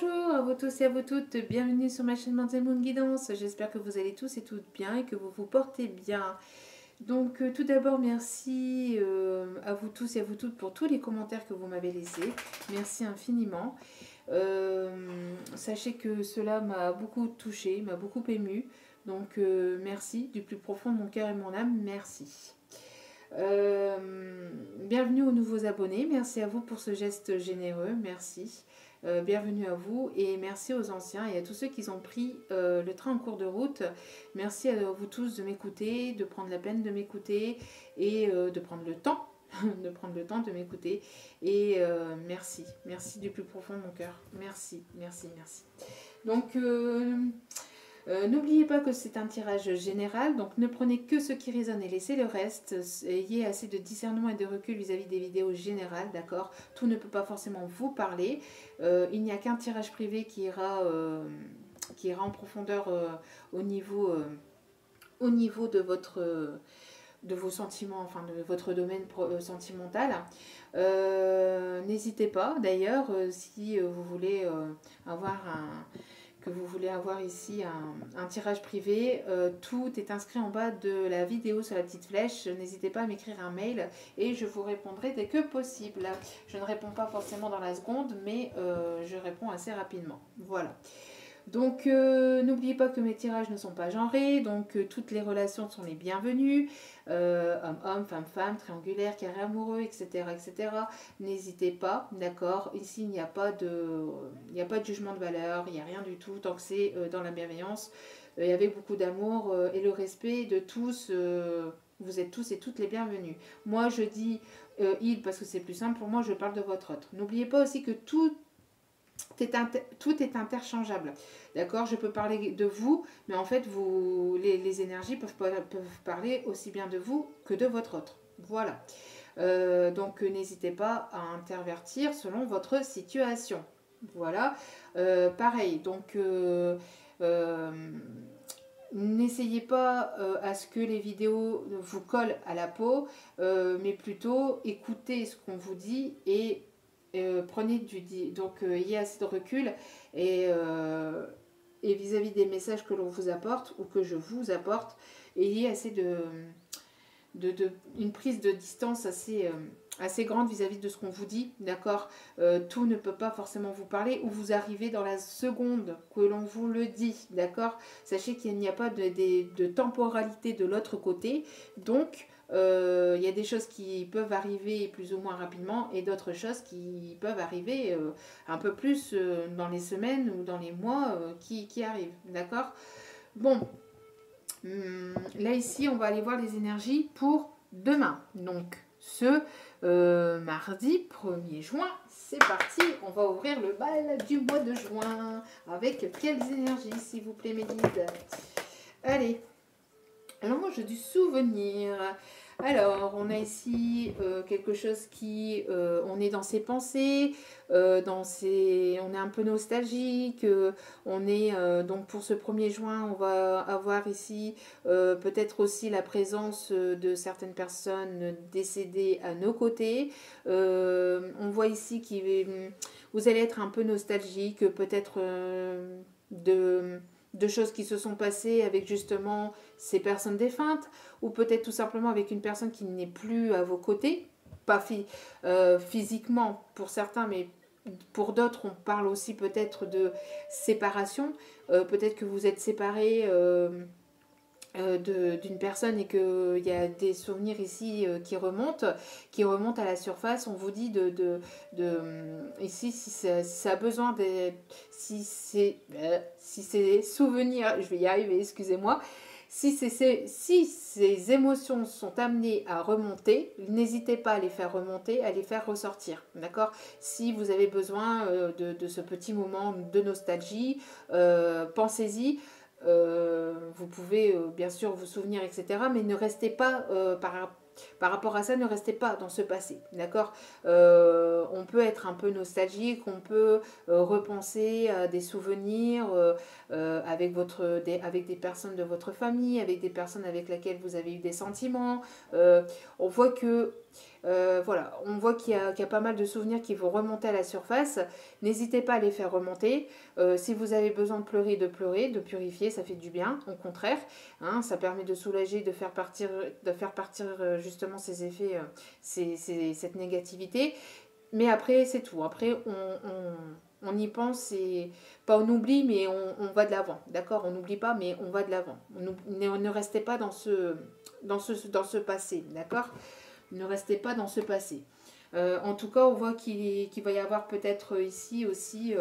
Bonjour à vous tous et à vous toutes, bienvenue sur ma chaîne Manzel Moon Guidance. J'espère que vous allez tous et toutes bien et que vous vous portez bien. Donc tout d'abord merci à vous tous et à vous toutes pour tous les commentaires que vous m'avez laissés. Merci infiniment. Sachez que cela m'a beaucoup touché, m'a beaucoup ému. Donc merci du plus profond de mon cœur et de mon âme, merci. Bienvenue aux nouveaux abonnés, merci à vous pour ce geste généreux, merci. Bienvenue à vous et merci aux anciens et à tous ceux qui ont pris le train en cours de route. Merci à vous tous de m'écouter, de prendre la peine de m'écouter et de prendre le temps, de prendre le temps de m'écouter. Et merci, merci du plus profond de mon cœur. Merci, merci, merci. Donc n'oubliez pas que c'est un tirage général, donc ne prenez que ce qui résonne et laissez le reste. Ayez assez de discernement et de recul vis-à-vis des vidéos générales, d'accord? Tout ne peut pas forcément vous parler. Il n'y a qu'un tirage privé qui ira en profondeur au niveau de vos sentiments, enfin de votre domaine sentimental. N'hésitez pas, d'ailleurs, si vous voulez avoir ici un tirage privé, tout est inscrit en bas de la vidéo sur la petite flèche. N'hésitez pas à m'écrire un mail et je vous répondrai dès que possible. Je ne réponds pas forcément dans la seconde, mais je réponds assez rapidement. Voilà. Donc n'oubliez pas que mes tirages ne sont pas genrés, donc toutes les relations sont les bienvenues, homme-homme, femme-femme, triangulaire, carré amoureux, etc. etc. N'hésitez pas, d'accord? Ici il n'y a pas de jugement de valeur, il n'y a rien du tout, tant que c'est dans la bienveillance et avec beaucoup d'amour et le respect de tous. Vous êtes tous et toutes les bienvenus. Moi je dis il parce que c'est plus simple pour moi, je parle de votre autre. N'oubliez pas aussi que tout est interchangeable. D'accord? Je peux parler de vous, mais en fait, les énergies peuvent parler aussi bien de vous que de votre autre. Voilà. Donc, n'hésitez pas à intervertir selon votre situation. Voilà. Pareil. Donc, n'essayez pas à ce que les vidéos vous collent à la peau, mais plutôt écoutez ce qu'on vous dit et prenez donc ayez assez de recul et vis-à-vis des messages que l'on vous apporte ou que je vous apporte, ayez assez une prise de distance assez grande vis-à-vis de ce qu'on vous dit, d'accord? Tout ne peut pas forcément vous parler ou vous arrivez dans la seconde que l'on vous le dit, d'accord? Sachez qu'il n'y a pas de temporalité de l'autre côté, donc il y a des choses qui peuvent arriver plus ou moins rapidement et d'autres choses qui peuvent arriver un peu plus dans les semaines ou dans les mois qui arrivent, d'accord? Bon, là ici on va aller voir les énergies pour demain, donc ce mardi 1er juin. C'est parti, on va ouvrir le bal du mois de juin. Avec quelles énergies, s'il vous plaît, mes guides? Allez, alors moi j'ai du souvenir. Alors, on a ici quelque chose qui... on est dans ses pensées, on est un peu nostalgique, on est... donc pour ce 1er juin, on va avoir ici peut-être aussi la présence de certaines personnes décédées à nos côtés. On voit ici que vous allez être un peu nostalgique, peut-être de choses qui se sont passées avec justement ces personnes défuntes, ou peut-être tout simplement avec une personne qui n'est plus à vos côtés, pas physiquement pour certains, mais pour d'autres, on parle aussi peut-être de séparation. Peut-être que vous êtes séparés d'une personne et qu'il y a des souvenirs ici qui remontent à la surface. On vous dit ici si ça a besoin si ces souvenirs, je vais y arriver, excusez-moi, si ces émotions sont amenées à remonter, n'hésitez pas à les faire remonter, à les faire ressortir, d'accord? Si vous avez besoin de ce petit moment de nostalgie, pensez-y. Vous pouvez bien sûr vous souvenir, etc. Mais ne restez pas par rapport à ça, ne restez pas dans ce passé, d'accord? On peut être un peu nostalgique, on peut repenser à des souvenirs avec des personnes de votre famille, avec des personnes avec lesquelles vous avez eu des sentiments. On voit que Voilà, on voit qu'il y a pas mal de souvenirs qui vont remonter à la surface. N'hésitez pas à les faire remonter. Si vous avez besoin de pleurer, de purifier, ça fait du bien, au contraire. Hein, ça permet de soulager, de faire partir justement ces effets, cette négativité. Mais après, c'est tout. Après, on y pense et pas on oublie, mais on va de l'avant. D'accord? On n'oublie pas, mais on va de l'avant. Ne restez pas dans ce passé. D'accord? Ne restez pas dans ce passé. En tout cas, on voit qu'il va y avoir peut-être ici aussi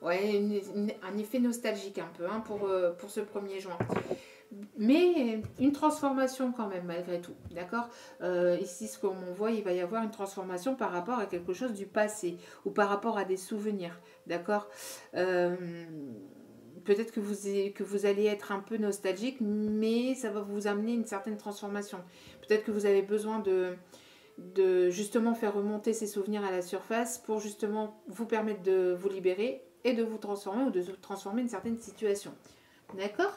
ouais, un effet nostalgique un peu hein, pour ce 1er juin. Mais une transformation quand même malgré tout, d'accord. Ici, ce qu'on voit, il va y avoir une transformation par rapport à quelque chose du passé ou par rapport à des souvenirs, d'accord. Peut-être que vous allez être un peu nostalgique, mais ça va vous amener une certaine transformation. Peut-être que vous avez besoin de justement faire remonter ces souvenirs à la surface pour justement vous permettre de vous libérer et de vous transformer ou de transformer une certaine situation. D'accord ?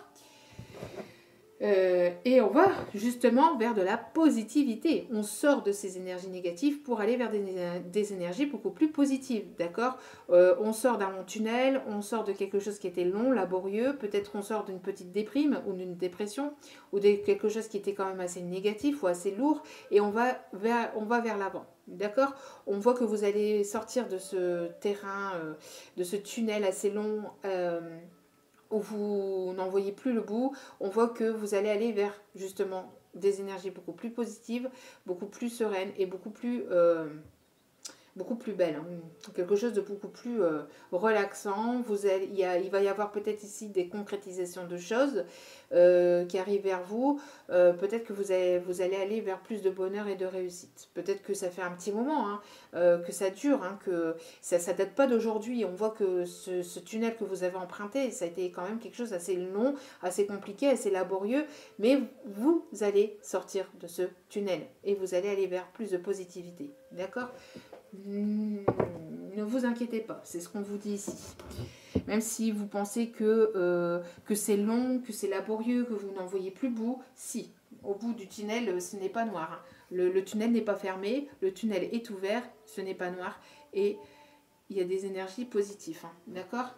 Et on va justement vers de la positivité. On sort de ces énergies négatives pour aller vers des énergies beaucoup plus positives, d'accord. On sort d'un long tunnel, on sort de quelque chose qui était long, laborieux, peut-être on sort d'une petite déprime ou d'une dépression, ou de quelque chose qui était quand même assez négatif ou assez lourd, et on va vers l'avant. D'accord. On voit que vous allez sortir de ce terrain, de ce tunnel assez long, où vous n'en voyez plus le bout. On voit que vous allez aller vers justement des énergies beaucoup plus positives, beaucoup plus sereines et beaucoup plus belle, hein. Quelque chose de beaucoup plus relaxant. Il va y avoir peut-être ici des concrétisations de choses qui arrivent vers vous. Peut-être que vous allez aller vers plus de bonheur et de réussite. Peut-être que ça fait un petit moment hein, que ça dure, hein, que ça ne date pas d'aujourd'hui. On voit que ce tunnel que vous avez emprunté, ça a été quand même quelque chose d'assez long, assez compliqué, assez laborieux, mais vous allez sortir de ce tunnel et vous allez aller vers plus de positivité. D'accord ? Ne vous inquiétez pas, c'est ce qu'on vous dit ici. Même si vous pensez que c'est long, que c'est laborieux, que vous n'en voyez plus le bout, si, au bout du tunnel, ce n'est pas noir. Hein. Le tunnel n'est pas fermé, le tunnel est ouvert, ce n'est pas noir, et il y a des énergies positives. Hein, d'accord ?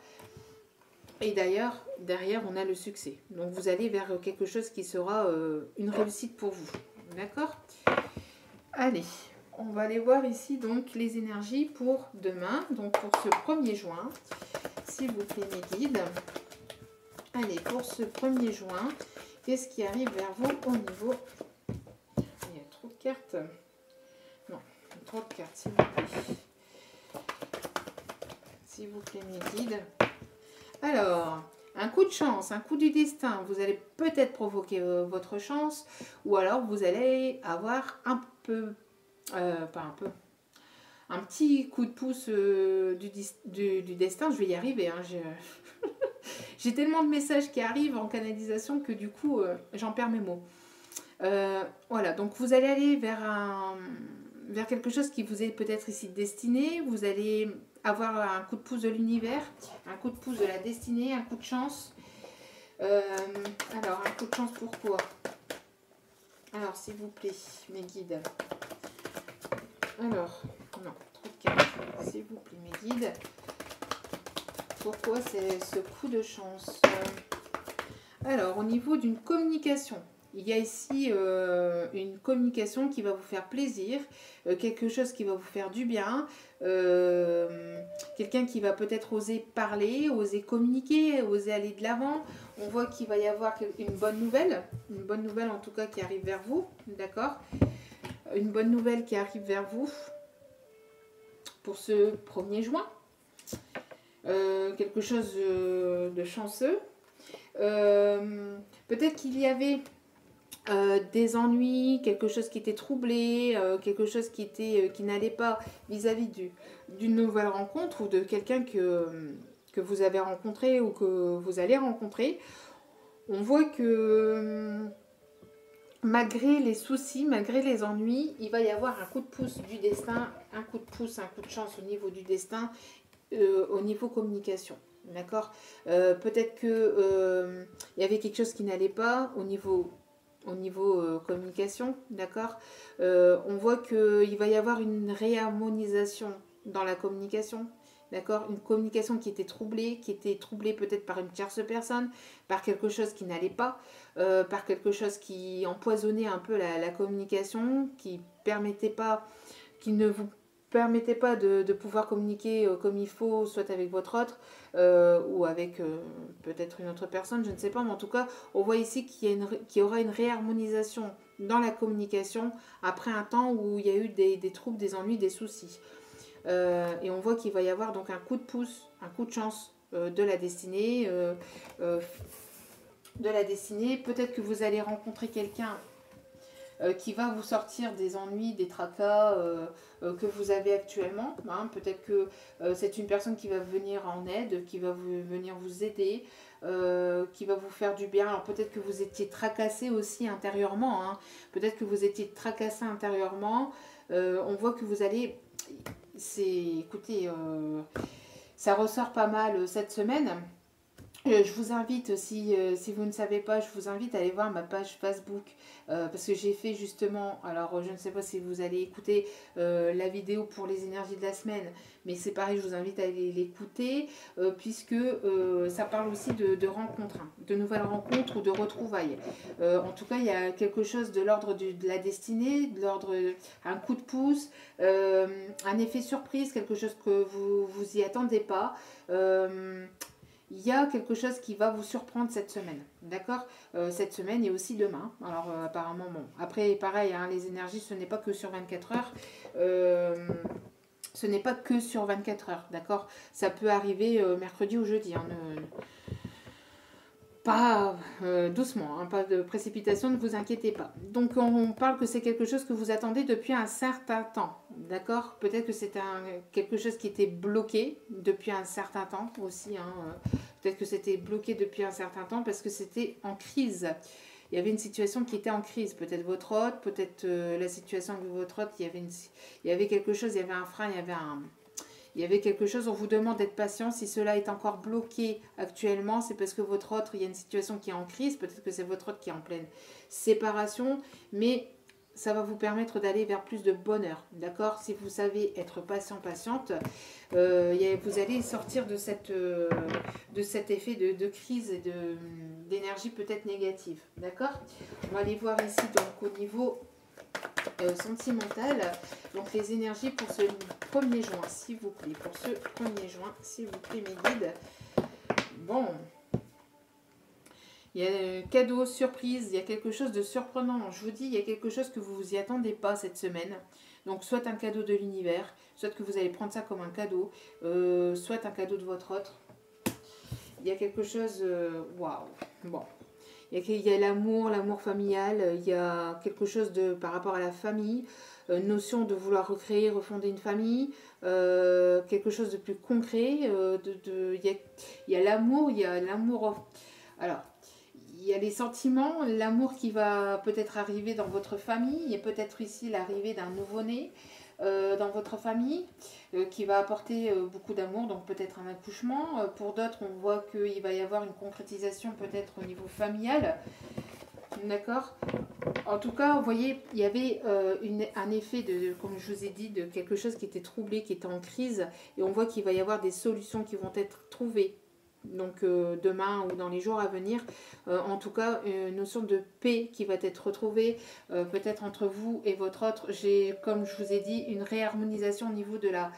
Et d'ailleurs, derrière, on a le succès. Donc vous allez vers quelque chose qui sera une réussite pour vous. D'accord ? Allez. On va aller voir ici donc les énergies pour demain, donc pour ce 1er juin. S'il vous plaît mes guides. Allez, pour ce 1er juin, qu'est-ce qui arrive vers vous au niveau... Il y a trop de cartes. Non, trop de cartes, s'il vous plaît. S'il vous plaît mes guides. Alors, un coup de chance, un coup du destin. Vous allez peut-être provoquer votre chance ou alors vous allez avoir un peu... pas un peu, un petit coup de pouce du destin. Je vais y arriver hein. J'ai tellement de messages qui arrivent en canalisation que du coup j'en perds mes mots. Voilà, donc vous allez aller vers quelque chose qui vous est peut-être ici destiné. Vous allez avoir un coup de pouce de l'univers, un coup de pouce de la destinée, un coup de chance. Alors un coup de chance pourquoi? Alors s'il vous plaît mes guides. Alors, non, trop de cartes. S'il vous plaît, mes guides. Pourquoi c'est ce coup de chance? Alors, au niveau d'une communication, il y a ici une communication qui va vous faire plaisir, quelque chose qui va vous faire du bien, quelqu'un qui va peut-être oser parler, oser communiquer, oser aller de l'avant. On voit qu'il va y avoir une bonne nouvelle en tout cas qui arrive vers vous, d'accord? Une bonne nouvelle qui arrive vers vous pour ce 1er juin. Quelque chose de chanceux. Peut-être qu'il y avait des ennuis, quelque chose qui était troublé, quelque chose qui n'allait pas vis-à-vis d'une nouvelle rencontre ou de quelqu'un que vous avez rencontré ou que vous allez rencontrer. On voit que... malgré les soucis, malgré les ennuis, il va y avoir un coup de pouce du destin, un coup de pouce, un coup de chance au niveau du destin, au niveau communication. D'accord. Peut-être qu'il y avait quelque chose qui n'allait pas au niveau au niveau communication, d'accord. On voit qu'il va y avoir une réharmonisation dans la communication, d'accord. Une communication qui était troublée peut-être par une tierce personne, par quelque chose qui n'allait pas, par quelque chose qui empoisonnait un peu la communication, qui ne vous permettait pas de pouvoir communiquer comme il faut, soit avec votre autre, ou avec peut-être une autre personne, je ne sais pas, mais en tout cas, on voit ici qu'il y aura une réharmonisation dans la communication après un temps où il y a eu des troubles, des ennuis, des soucis. Et on voit qu'il va y avoir donc un coup de pouce, un coup de chance de la destinée. Peut-être que vous allez rencontrer quelqu'un qui va vous sortir des ennuis, des tracas que vous avez actuellement. Hein. Peut-être que c'est une personne qui va venir en aide, qui va venir vous aider, qui va vous faire du bien. Alors peut-être que vous étiez tracassé aussi intérieurement. Hein. Peut-être que vous étiez tracassé intérieurement. On voit que vous allez... Écoutez, ça ressort pas mal cette semaine. Je vous invite, si vous ne savez pas, je vous invite à aller voir ma page Facebook parce que j'ai fait justement, alors je ne sais pas si vous allez écouter la vidéo pour les énergies de la semaine, mais c'est pareil, je vous invite à aller l'écouter puisque ça parle aussi de rencontres, hein, de nouvelles rencontres ou de retrouvailles. En tout cas, il y a quelque chose de l'ordre de la destinée, de l'ordre, un coup de pouce, un effet surprise, quelque chose que vous y attendez pas. Il y a quelque chose qui va vous surprendre cette semaine, d'accord. Cette semaine et aussi demain. Alors apparemment, bon, après pareil, hein, les énergies, ce n'est pas que sur 24 heures. Ce n'est pas que sur 24 heures, d'accord. Ça peut arriver mercredi ou jeudi. Hein, pas doucement, hein, pas de précipitation, ne vous inquiétez pas. Donc on parle que c'est quelque chose que vous attendez depuis un certain temps, d'accord. Peut-être que c'est quelque chose qui était bloqué depuis un certain temps aussi. Hein, peut-être que c'était bloqué depuis un certain temps parce que c'était en crise. Il y avait une situation qui était en crise. Peut-être votre hôte, peut-être la situation avec votre hôte, il y avait quelque chose, il y avait un frein, il y avait quelque chose, on vous demande d'être patient. Si cela est encore bloqué actuellement, c'est parce que votre autre, il y a une situation qui est en crise. Peut-être que c'est votre autre qui est en pleine séparation. Mais ça va vous permettre d'aller vers plus de bonheur. D'accord. Si vous savez être patient, patiente, vous allez sortir de cet effet de crise et d'énergie peut-être négative. D'accord. On va aller voir ici donc au niveau sentimentale. Donc les énergies pour ce 1er juin, s'il vous plaît. Pour ce 1er juin, s'il vous plaît, mes guides. Bon. Il y a un cadeau, surprise, il y a quelque chose de surprenant. Je vous dis, il y a quelque chose que vous vous y attendez pas cette semaine. Donc soit un cadeau de l'univers, soit que vous allez prendre ça comme un cadeau, soit un cadeau de votre autre. Il y a quelque chose... Waouh. Bon. Il y a l'amour familial, il y a quelque chose par rapport à la famille, notion de vouloir recréer, refonder une famille, quelque chose de plus concret. Il y a l'amour, il y a l'amour. Alors, il y a les sentiments, l'amour qui va peut-être arriver dans votre famille, il y a peut-être ici l'arrivée d'un nouveau-né dans votre famille qui va apporter beaucoup d'amour, donc peut-être un accouchement. Pour d'autres, on voit qu'il va y avoir une concrétisation peut-être au niveau familial. D'accord. En tout cas, vous voyez, il y avait un effet, comme je vous ai dit, de quelque chose qui était troublé, qui était en crise. Et on voit qu'il va y avoir des solutions qui vont être trouvées. Donc demain ou dans les jours à venir. En tout cas, une notion de paix qui va être retrouvée peut-être entre vous et votre autre. J'ai, comme je vous ai dit, une réharmonisation au niveau de la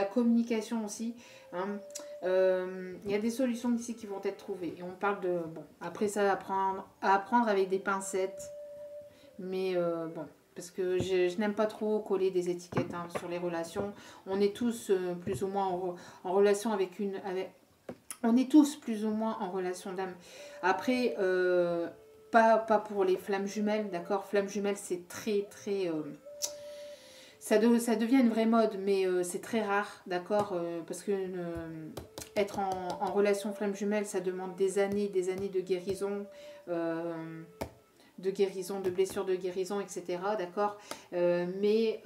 communication aussi. Hein. Il y a des solutions ici qui vont être trouvées. Et on parle de... Bon, après ça, à apprendre avec des pincettes. Mais bon, parce que je n'aime pas trop coller des étiquettes hein, sur les relations. On est tous plus ou moins en relation on est tous plus ou moins en relation d'âme. Après, pas pour les flammes jumelles, d'accord. Flammes jumelles, c'est très, très... ça devient une vraie mode, mais c'est très rare, d'accord. Parce que être en relation flamme jumelle, ça demande des années de guérison. De blessures de guérison, etc. D'accord. Mais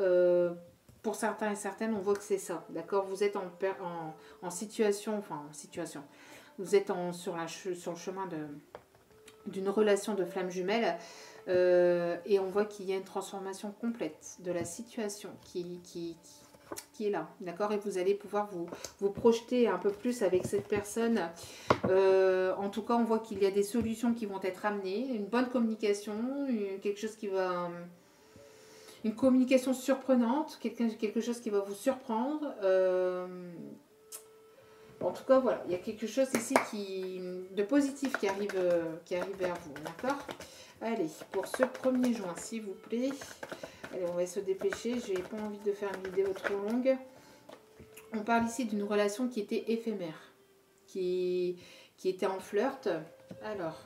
pour certains et certaines, on voit que c'est ça. D'accord. Vous êtes en situation, vous êtes sur le chemin d'une relation de flamme jumelle. Et on voit qu'il y a une transformation complète de la situation qui est là, d'accord? Et vous allez pouvoir vous projeter un peu plus avec cette personne. En tout cas, on voit qu'il y a des solutions qui vont être amenées, une bonne communication, quelque chose qui va... Une communication surprenante, quelque chose qui va vous surprendre. En tout cas, voilà, il y a quelque chose ici de positif qui arrive vers vous, d'accord? Allez, pour ce 1er juin, s'il vous plaît. Allez, on va se dépêcher, j'ai pas envie de faire une vidéo trop longue. On parle ici d'une relation qui était éphémère, qui était en flirt. Alors,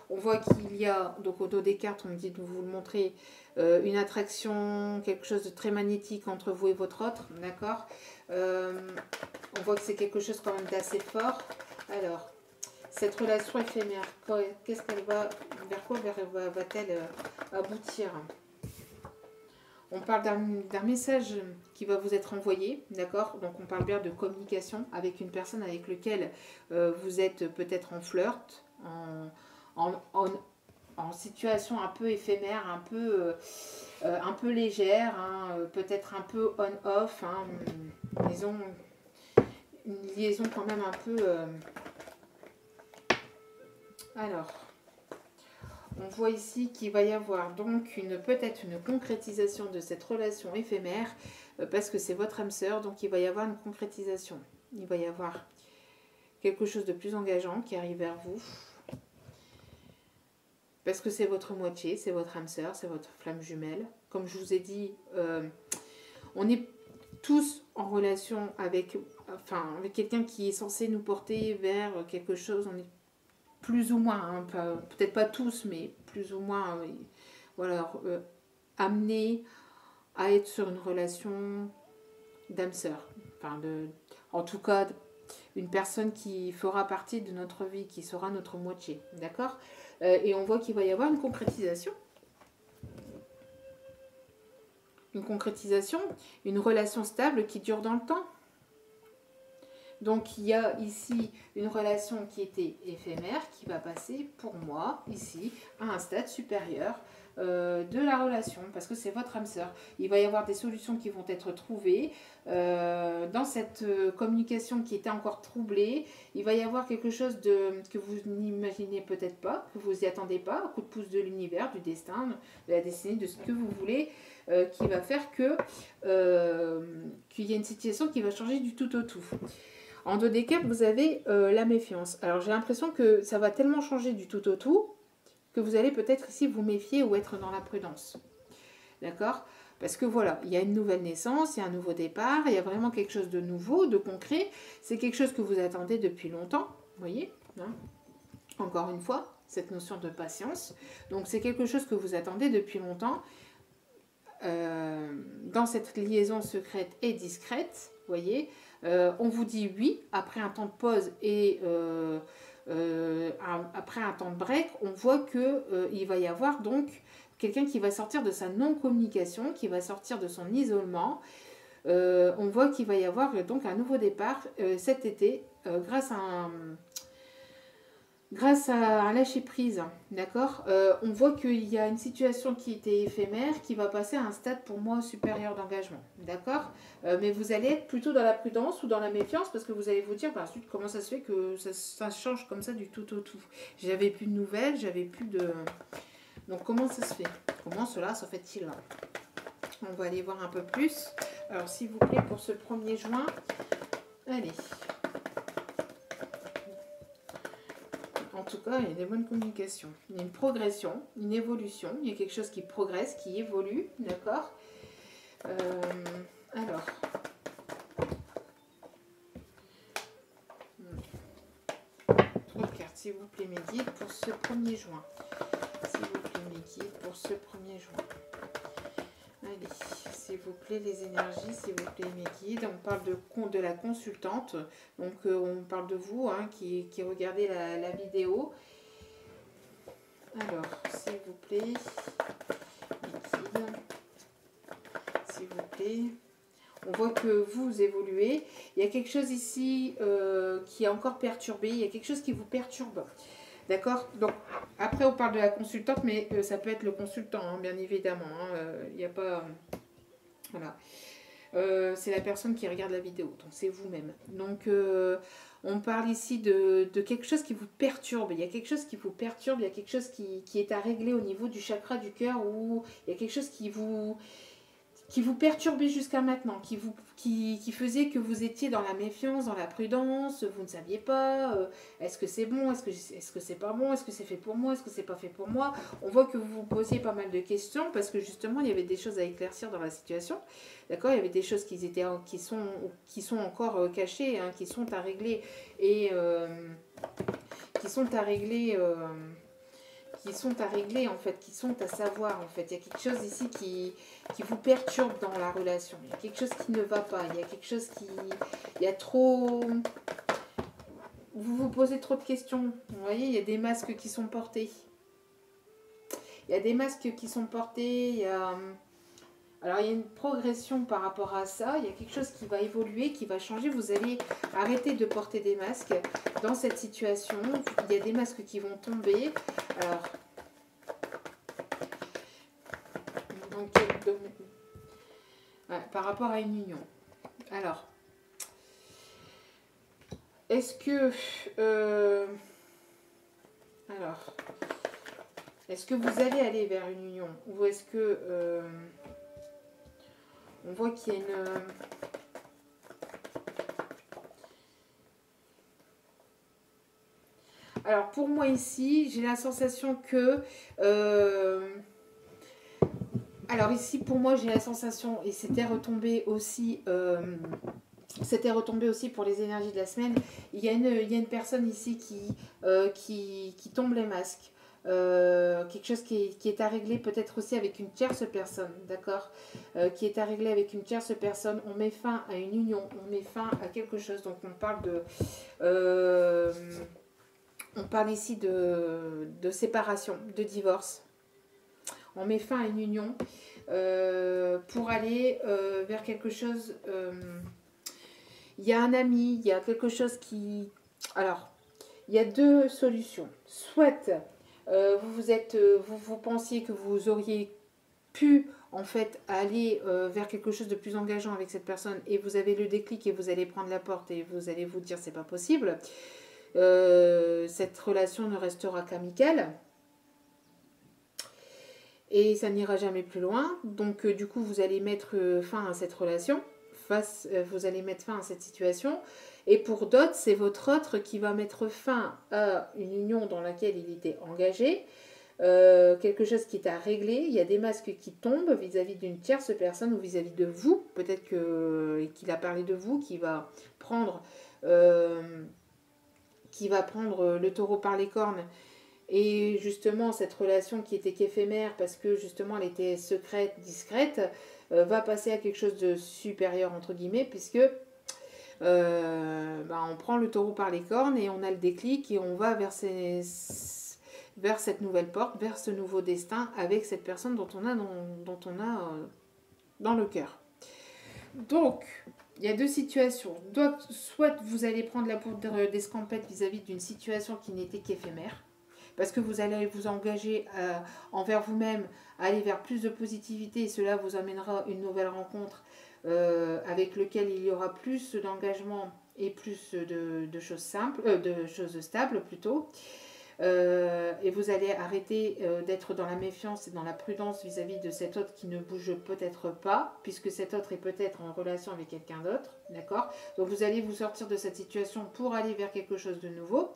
on voit qu'il y a, donc au dos des cartes, on me dit de vous le montrer, une attraction, quelque chose de très magnétique entre vous et votre autre, d'accord? On voit que c'est quelque chose quand même d'assez fort. Alors, cette relation éphémère, qu'est-ce qu'elle va, vers quoi va-t-elle aboutir? On parle d'un message qui va vous être envoyé, d'accord? Donc on parle bien de communication avec une personne avec laquelle vous êtes peut-être en flirt, en situation un peu éphémère, un peu légère, hein, peut-être un peu on-off, hein, disons une liaison quand même un peu... Alors, on voit ici qu'il va y avoir donc peut-être une concrétisation de cette relation éphémère, parce que c'est votre âme sœur, donc il va y avoir une concrétisation. Il va y avoir quelque chose de plus engageant qui arrive vers vous. Parce que c'est votre moitié, c'est votre âme sœur, c'est votre flamme jumelle. Comme je vous ai dit, on est tous en relation avec quelqu'un qui est censé nous porter vers quelque chose. On est plus ou moins, hein, peut-être pas tous, mais plus ou moins, voilà, amenés à être sur une relation d'âme sœur. En tout cas, une personne qui fera partie de notre vie, qui sera notre moitié, d'accord? Et on voit qu'il va y avoir une concrétisation. Une concrétisation, une relation stable qui dure dans le temps. Donc il y a ici une relation qui était éphémère, qui va passer pour moi, ici, à un stade supérieur de la relation, parce que c'est votre âme sœur. Il va y avoir des solutions qui vont être trouvées dans cette communication qui était encore troublée. Il va y avoir quelque chose que vous n'imaginez peut-être pas, que vous n'y attendez pas, un coup de pouce de l'univers, du destin, de la destinée, de ce que vous voulez, qui va faire qu'il y a une situation qui va changer du tout au tout. En dos des cartes, vous avez la méfiance. Alors j'ai l'impression que ça va tellement changer du tout au tout que vous allez peut-être ici vous méfier ou être dans la prudence. D'accord? Parce que voilà, il y a une nouvelle naissance, il y a un nouveau départ, il y a vraiment quelque chose de nouveau, de concret. C'est quelque chose que vous attendez depuis longtemps, vous voyez, hein? Encore une fois, cette notion de patience. Donc c'est quelque chose que vous attendez depuis longtemps. Dans cette liaison secrète et discrète, vous voyez, on vous dit oui, après un temps de pause et après un temps de break, on voit qu'il va y avoir donc quelqu'un qui va sortir de sa non-communication, qui va sortir de son isolement. On voit qu'il va y avoir donc un nouveau départ cet été grâce à un lâcher-prise, d'accord? On voit qu'il y a une situation qui était éphémère, qui va passer à un stade pour moi supérieur d'engagement, d'accord? Mais vous allez être plutôt dans la prudence ou dans la méfiance, parce que vous allez vous dire par la suite comment ça se fait que ça change comme ça du tout au tout. J'avais plus de nouvelles, j'avais plus de... Donc comment ça se fait? Comment cela se fait-il? On va aller voir un peu plus. Alors s'il vous plaît, pour ce 1er juin, allez... En tout cas, il y a des bonnes communications. Il y a une progression, une évolution. Il y a quelque chose qui progresse, qui évolue. D'accord? Alors. Trois cartes, s'il vous plaît, mes guides, pour ce 1er juin. S'il vous plaît, mes guides, pour ce 1er juin. Allez, s'il vous plaît, les énergies, s'il vous plaît, mes guides. On parle de la consultante. Donc, on parle de vous, hein, qui regardez la vidéo. Alors, s'il vous plaît, mes guides, s'il vous plaît. On voit que vous évoluez. Il y a quelque chose ici qui est encore perturbé. Il y a quelque chose qui vous perturbe. D'accord? Donc, après, on parle de la consultante, mais ça peut être le consultant, hein, bien évidemment. Il n'y a pas... voilà. C'est la personne qui regarde la vidéo, donc c'est vous-même. Donc, on parle ici de quelque chose qui vous perturbe. Il y a quelque chose qui vous perturbe, il y a quelque chose qui est à régler au niveau du chakra du cœur, ou il y a quelque chose qui vous perturbait jusqu'à maintenant, qui faisait que vous étiez dans la méfiance, dans la prudence, vous ne saviez pas, est-ce que c'est bon, est-ce que c'est pas bon, est-ce que c'est fait pour moi, est-ce que c'est pas fait pour moi. On voit que vous vous posiez pas mal de questions parce que justement il y avait des choses à éclaircir dans la situation, d'accord, il y avait des choses qui sont encore cachées, hein, qui sont à régler et qui sont à régler. Qui sont à régler en fait, qui sont à savoir en fait. Il y a quelque chose ici qui vous perturbe dans la relation. Il y a quelque chose qui ne va pas. Il y a quelque chose qui... Il y a trop... Vous vous posez trop de questions. Vous voyez, il y a des masques qui sont portés. Il y a des masques qui sont portés. Il y a... Alors, il y a une progression par rapport à ça. Il y a quelque chose qui va évoluer, qui va changer. Vous allez arrêter de porter des masques dans cette situation. Il y a des masques qui vont tomber. Alors, ouais, par rapport à une union. Alors, est-ce que... est-ce que vous allez aller vers une union? Ou est-ce que... on voit qu'il y a une... Alors, pour moi ici, j'ai la sensation que... alors ici, pour moi, j'ai la sensation, et c'était retombé aussi pour les énergies de la semaine, il y a une personne ici qui tombe les masques. Quelque chose qui est à régler peut-être aussi avec une tierce personne, d'accord, qui est à régler avec une tierce personne. On met fin à une union, on met fin à quelque chose. Donc on parle on parle ici de séparation, de divorce. On met fin à une union pour aller vers quelque chose. Il y a un ami, il y a quelque chose qui... Alors, il y a deux solutions. Soit vous pensiez que vous auriez pu en fait aller vers quelque chose de plus engageant avec cette personne et vous avez le déclic et vous allez prendre la porte et vous allez vous dire c'est pas possible. Cette relation ne restera qu'amicale. Et ça n'ira jamais plus loin. Donc, du coup, vous allez mettre fin à cette relation. Vous allez mettre fin à cette situation. Et pour d'autres, c'est votre autre qui va mettre fin à une union dans laquelle il était engagé. Quelque chose qui est à régler. Il y a des masques qui tombent vis-à-vis d'une tierce personne ou vis-à-vis de vous. Peut-être qu'il a parlé de vous, qui va prendre le taureau par les cornes. Et justement, cette relation qui était qu'éphémère parce que justement elle était secrète, discrète, va passer à quelque chose de supérieur entre guillemets, puisque on prend le taureau par les cornes et on a le déclic et on va vers cette nouvelle porte, vers ce nouveau destin avec cette personne dont on a dans le cœur. Donc, il y a deux situations. Soit vous allez prendre la poudre d'escampette vis-à-vis d'une situation qui n'était qu'éphémère, parce que vous allez vous engager envers vous-même, aller vers plus de positivité et cela vous amènera une nouvelle rencontre avec lequel il y aura plus d'engagement et plus de choses simples, de choses stables plutôt. Et vous allez arrêter d'être dans la méfiance et dans la prudence vis-à-vis de cet autre qui ne bouge peut-être pas, puisque cet autre est peut-être en relation avec quelqu'un d'autre, d'accord? Donc vous allez vous sortir de cette situation pour aller vers quelque chose de nouveau.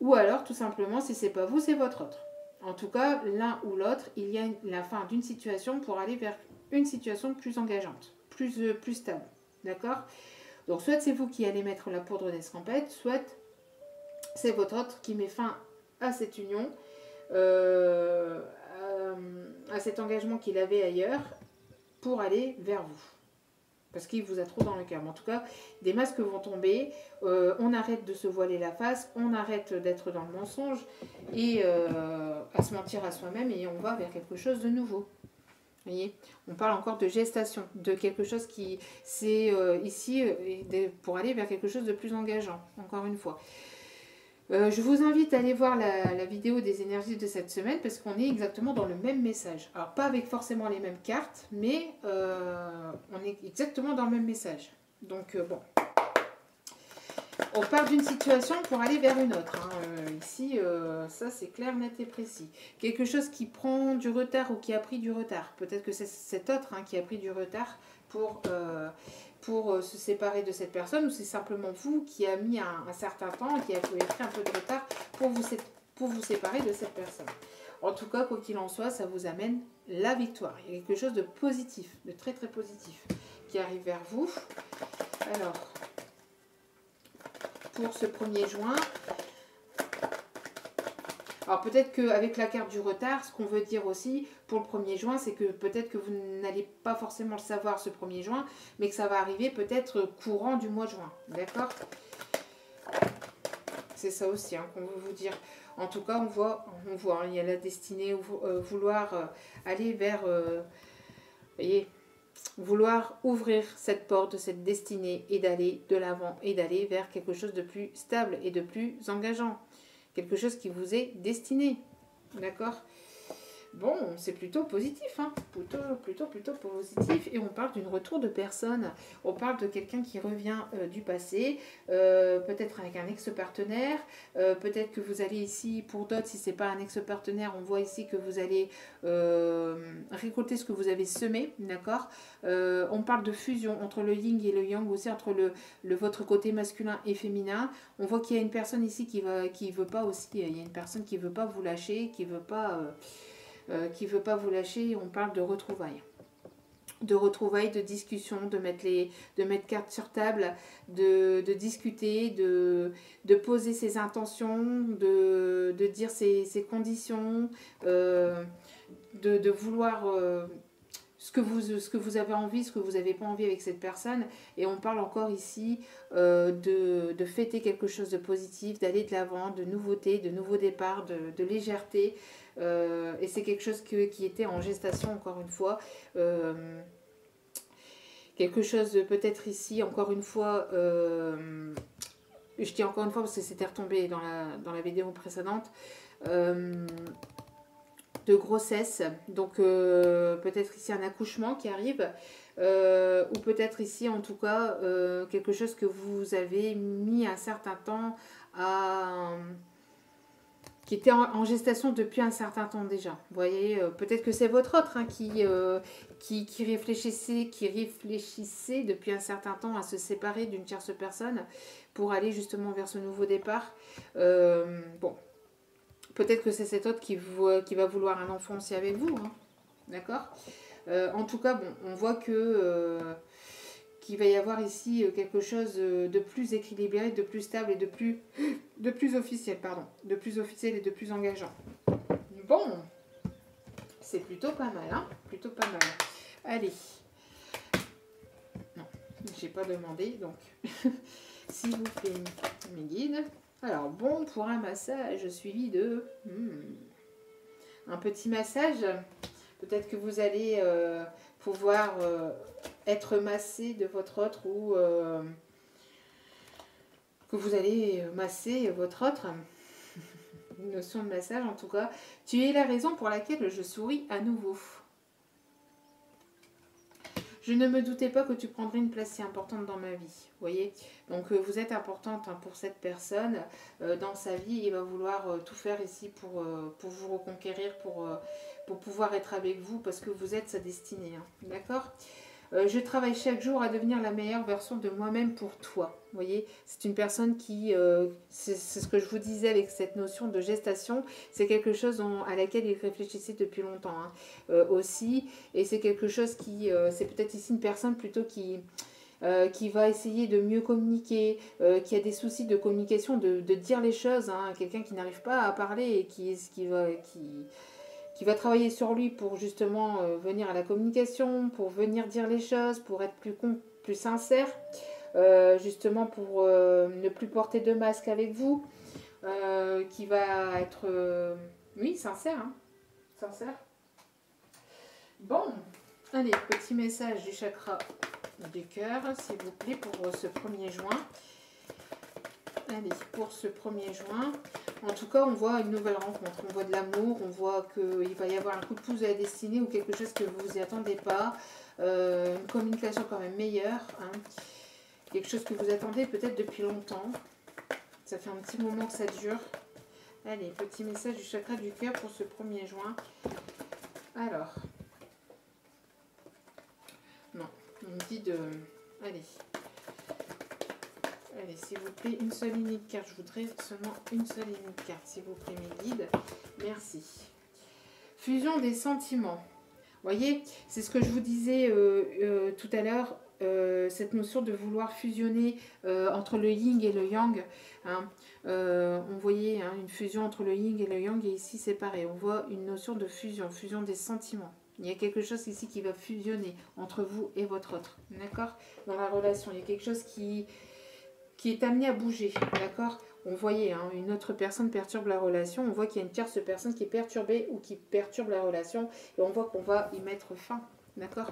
Ou alors, tout simplement, si c'est pas vous, c'est votre autre. En tout cas, l'un ou l'autre, il y a la fin d'une situation pour aller vers une situation plus engageante, plus stable. D'accord? Donc, soit c'est vous qui allez mettre la poudre d'escampette, soit c'est votre autre qui met fin à cette union, à cet engagement qu'il avait ailleurs, pour aller vers vous. Parce qu'il vous a trop dans le cœur. Mais en tout cas, des masques vont tomber, on arrête de se voiler la face, on arrête d'être dans le mensonge et à se mentir à soi-même et on va vers quelque chose de nouveau. Vous voyez, on parle encore de gestation, de quelque chose qui, c'est ici pour aller vers quelque chose de plus engageant, encore une fois. Je vous invite à aller voir la vidéo des énergies de cette semaine parce qu'on est exactement dans le même message. Alors pas avec forcément les mêmes cartes, mais on est exactement dans le même message. Donc bon, on part d'une situation pour aller vers une autre. Hein. Ici, ça c'est clair, net et précis. Quelque chose qui prend du retard ou qui a pris du retard. Peut-être que c'est cet autre qui a pris du retard pour se séparer de cette personne, ou c'est simplement vous qui a mis un certain temps, qui a pris un peu de retard pour vous séparer de cette personne. En tout cas, quoi qu'il en soit, ça vous amène la victoire. Il y a quelque chose de positif, de très très positif qui arrive vers vous. Alors, pour ce 1er juin, alors peut-être qu'avec la carte du retard, ce qu'on veut dire aussi pour le 1er juin, c'est que peut-être que vous n'allez pas forcément le savoir ce 1er juin, mais que ça va arriver peut-être courant du mois de juin. D'accord? C'est ça aussi qu'on veut vous dire. En tout cas, on voit il y a la destinée, vouloir aller vers... voyez, vouloir ouvrir cette porte de cette destinée et d'aller de l'avant et d'aller vers quelque chose de plus stable et de plus engageant. Quelque chose qui vous est destiné. D'accord? Bon, c'est plutôt positif, plutôt positif. Et on parle d'un retour de personne. On parle de quelqu'un qui revient du passé, peut-être avec un ex-partenaire. Peut-être que vous allez ici, pour d'autres, si ce n'est pas un ex-partenaire, on voit ici que vous allez récolter ce que vous avez semé, d'accord? On parle de fusion entre le yin et le yang, aussi entre votre côté masculin et féminin. On voit qu'il y a une personne ici qui veut pas aussi, il y a une personne qui veut pas vous lâcher, qui veut pas vous lâcher. On parle de retrouvailles. De retrouvailles, de discussion, de mettre carte sur table, de discuter, de poser ses intentions, de dire ses conditions, de vouloir ce que vous avez envie, ce que vous n'avez pas envie avec cette personne. Et on parle encore ici de fêter quelque chose de positif, d'aller de l'avant, de nouveautés, de nouveaux départs, de légèreté. Et c'est quelque chose qui était en gestation, encore une fois. Quelque chose de peut-être ici, encore une fois, je dis encore une fois parce que c'était retombé dans la vidéo précédente, de grossesse, donc peut-être ici un accouchement qui arrive, ou peut-être ici en tout cas quelque chose que vous avez mis un certain temps qui était en gestation depuis un certain temps déjà. Vous voyez, peut-être que c'est votre autre qui réfléchissait depuis un certain temps à se séparer d'une tierce personne pour aller justement vers ce nouveau départ. Bon, peut-être que c'est cet autre qui va vouloir un enfant aussi avec vous, d'accord? En tout cas, bon, on voit qu'il va y avoir ici quelque chose de plus équilibré, de plus stable et de plus officiel, de plus officiel et de plus engageant. Bon, c'est plutôt pas mal, plutôt pas mal. Allez, non, j'ai pas demandé, donc s'il vous plaît, mes guides. Alors, bon, pour un massage suivi de un petit massage, peut-être que vous allez pouvoir être massé de votre autre ou que vous allez masser votre autre. Une notion de massage en tout cas. Tu es la raison pour laquelle je souris à nouveau. Je ne me doutais pas que tu prendrais une place si importante dans ma vie. Vous voyez? Donc vous êtes importante pour cette personne dans sa vie. Il va vouloir tout faire ici pour vous reconquérir, pour pouvoir être avec vous parce que vous êtes sa destinée. D'accord? Je travaille chaque jour à devenir la meilleure version de moi-même pour toi. Vous voyez, c'est une personne qui, c'est ce que je vous disais avec cette notion de gestation, c'est quelque chose à laquelle il réfléchissait depuis longtemps aussi. Et c'est quelque chose c'est peut-être ici une personne plutôt qui va essayer de mieux communiquer, qui a des soucis de communication, de dire les choses. Quelqu'un qui n'arrive pas à parler et qui va travailler sur lui pour justement venir à la communication, pour venir dire les choses, pour être plus sincère, justement pour ne plus porter de masque avec vous, qui va être, oui, sincère, sincère. Bon, allez, petit message du chakra du cœur, s'il vous plaît, pour ce 1er juin. Allez, pour ce 1er juin, en tout cas, on voit une nouvelle rencontre. On voit de l'amour, on voit qu'il va y avoir un coup de pouce de la destinée ou quelque chose que vous vous y attendez pas. Une communication quand même meilleure. Hein. Quelque chose que vous attendez peut-être depuis longtemps. Ça fait un petit moment que ça dure. Allez, petit message du chakra du cœur pour ce 1er juin. Alors. Non, il me dit de... Allez. Allez, s'il vous plaît, une seule ligne de carte. Je voudrais seulement une seule ligne de carte, s'il vous plaît, mes guides. Merci. Fusion des sentiments. Vous voyez, c'est ce que je vous disais tout à l'heure, cette notion de vouloir fusionner entre le yin et le yang. Hein. On voyait hein, une fusion entre le yin et le yang, et ici c'est pareil. On voit une notion de fusion, fusion des sentiments. Il y a quelque chose ici qui va fusionner entre vous et votre autre. D'accord? Dans la relation, il y a quelque chose qui est amené à bouger, d'accord? On voyait, hein, une autre personne perturbe la relation, on voit qu'il y a une tierce personne qui est perturbée ou qui perturbe la relation, et on voit qu'on va y mettre fin, d'accord?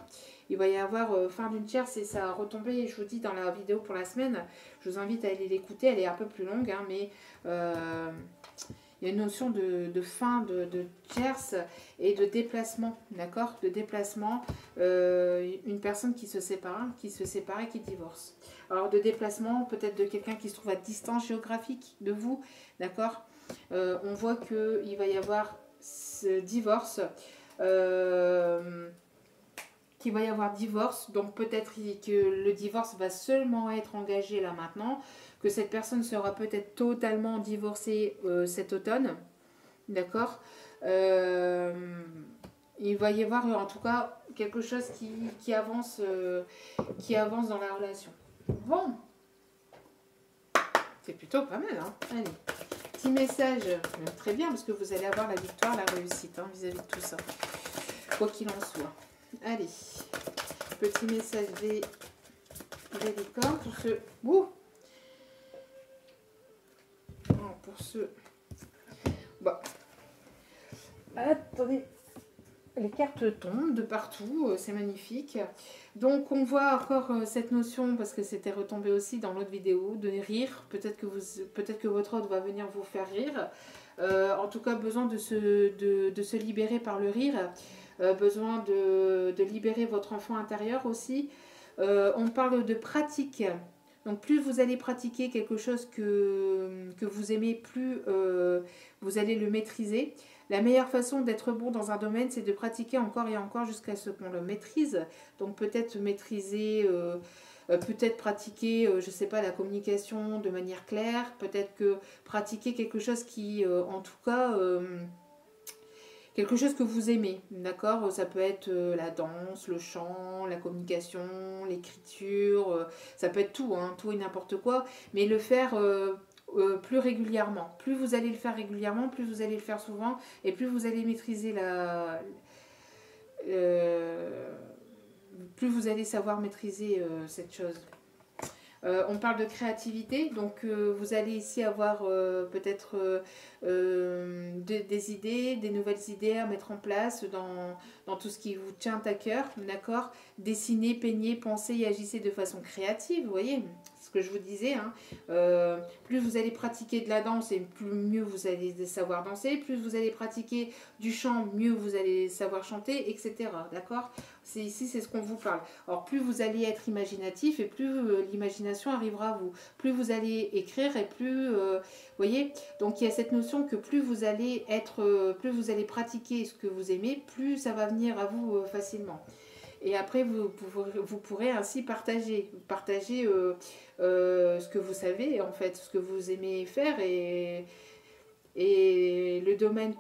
Il va y avoir fin d'une tierce, et ça a retombé, je vous dis, dans la vidéo pour la semaine, je vous invite à aller l'écouter, elle est un peu plus longue, hein, mais il y a une notion de fin de tierce et de déplacement, d'accord? De déplacement, une personne qui se sépare et qui divorce. Alors de déplacement, peut-être de quelqu'un qui se trouve à distance géographique de vous, d'accord? On voit qu'il va y avoir ce divorce, qu'il va y avoir divorce, donc peut-être que le divorce va seulement être engagé là maintenant, que cette personne sera peut-être totalement divorcée cet automne, d'accord? Il va y avoir en tout cas quelque chose qui avance dans la relation. Bon, c'est plutôt pas mal, hein. Allez, petit message, très bien, parce que vous allez avoir la victoire, la réussite, hein, vis-à-vis de tout ça, quoi qu'il en soit. Allez, petit message des licornes pour ce... pour ce... Bon. Attendez. Les cartes tombent de partout, c'est magnifique. Donc on voit encore cette notion, parce que c'était retombé aussi dans l'autre vidéo, de rire. Peut-être que votre autre va venir vous faire rire. En tout cas, besoin de se libérer par le rire. Besoin de libérer votre enfant intérieur aussi. On parle de pratique. Donc plus vous allez pratiquer quelque chose que vous aimez, plus vous allez le maîtriser. La meilleure façon d'être bon dans un domaine, c'est de pratiquer encore et encore jusqu'à ce qu'on le maîtrise. Donc peut-être maîtriser, peut-être pratiquer, je ne sais pas, la communication de manière claire. Peut-être que pratiquer quelque chose qui, en tout cas, quelque chose que vous aimez, d'accord? Ça peut être la danse, le chant, la communication, l'écriture, ça peut être tout, hein, tout et n'importe quoi. Mais le faire... plus régulièrement. Plus vous allez le faire régulièrement, plus vous allez le faire souvent, et plus vous allez maîtriser plus vous allez savoir maîtriser cette chose. On parle de créativité, donc vous allez ici avoir peut-être des idées, des nouvelles idées à mettre en place dans tout ce qui vous tient à cœur, d'accord? Dessinez, peignez, pensez et agissez de façon créative, vous voyez, ce que je vous disais, hein. Plus vous allez pratiquer de la danse et mieux vous allez savoir danser, plus vous allez pratiquer du chant, mieux vous allez savoir chanter, etc. D'accord? Ici, c'est ce qu'on vous parle. Alors, plus vous allez être imaginatif et plus l'imagination arrivera à vous. Plus vous allez écrire et plus... voyez? Donc, il y a cette notion que plus vous allez plus vous allez pratiquer ce que vous aimez, plus ça va venir à vous facilement. Et après, vous pourrez ainsi partager ce que vous savez, en fait, ce que vous aimez faire et le domaine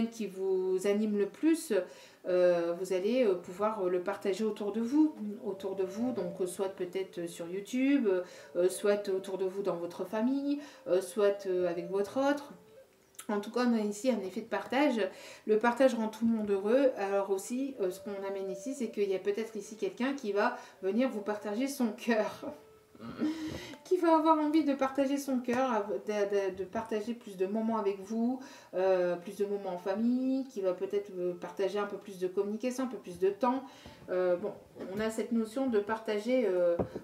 qui vous anime le plus, vous allez pouvoir le partager autour de vous, donc soit peut-être sur YouTube, soit autour de vous dans votre famille, soit avec votre autre. En tout cas, on a ici un effet de partage. Le partage rend tout le monde heureux. Alors aussi, ce qu'on amène ici, c'est qu'il y a peut-être ici quelqu'un qui va venir vous partager son cœur. Qui va avoir envie de partager son cœur, de partager plus de moments avec vous, plus de moments en famille, qui va peut-être partager un peu plus de communication, un peu plus de temps. Bon, on a cette notion de partager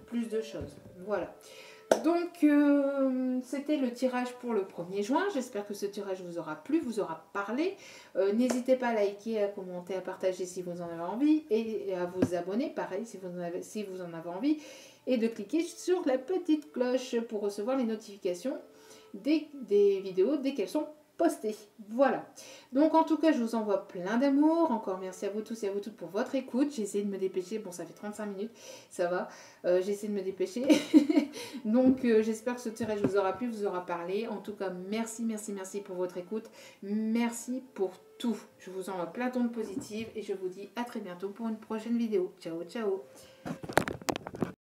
plus de choses. Voilà. Donc, c'était le tirage pour le 1er juin. J'espère que ce tirage vous aura plu, vous aura parlé. N'hésitez pas à liker, à commenter, à partager si vous en avez envie. Et à vous abonner, pareil, si vous en avez envie. Et de cliquer sur la petite cloche pour recevoir les notifications des vidéos dès qu'elles sont postées. Voilà. Donc en tout cas, je vous envoie plein d'amour. Encore merci à vous tous et à vous toutes pour votre écoute. J'ai essayé de me dépêcher. Bon, ça fait 35 minutes, ça va. J'ai essayé de me dépêcher. Donc j'espère que ce tirage vous aura plu, vous aura parlé. En tout cas, merci, merci, merci pour votre écoute. Merci pour tout. Je vous envoie plein d'ondes positives et je vous dis à très bientôt pour une prochaine vidéo. Ciao, ciao.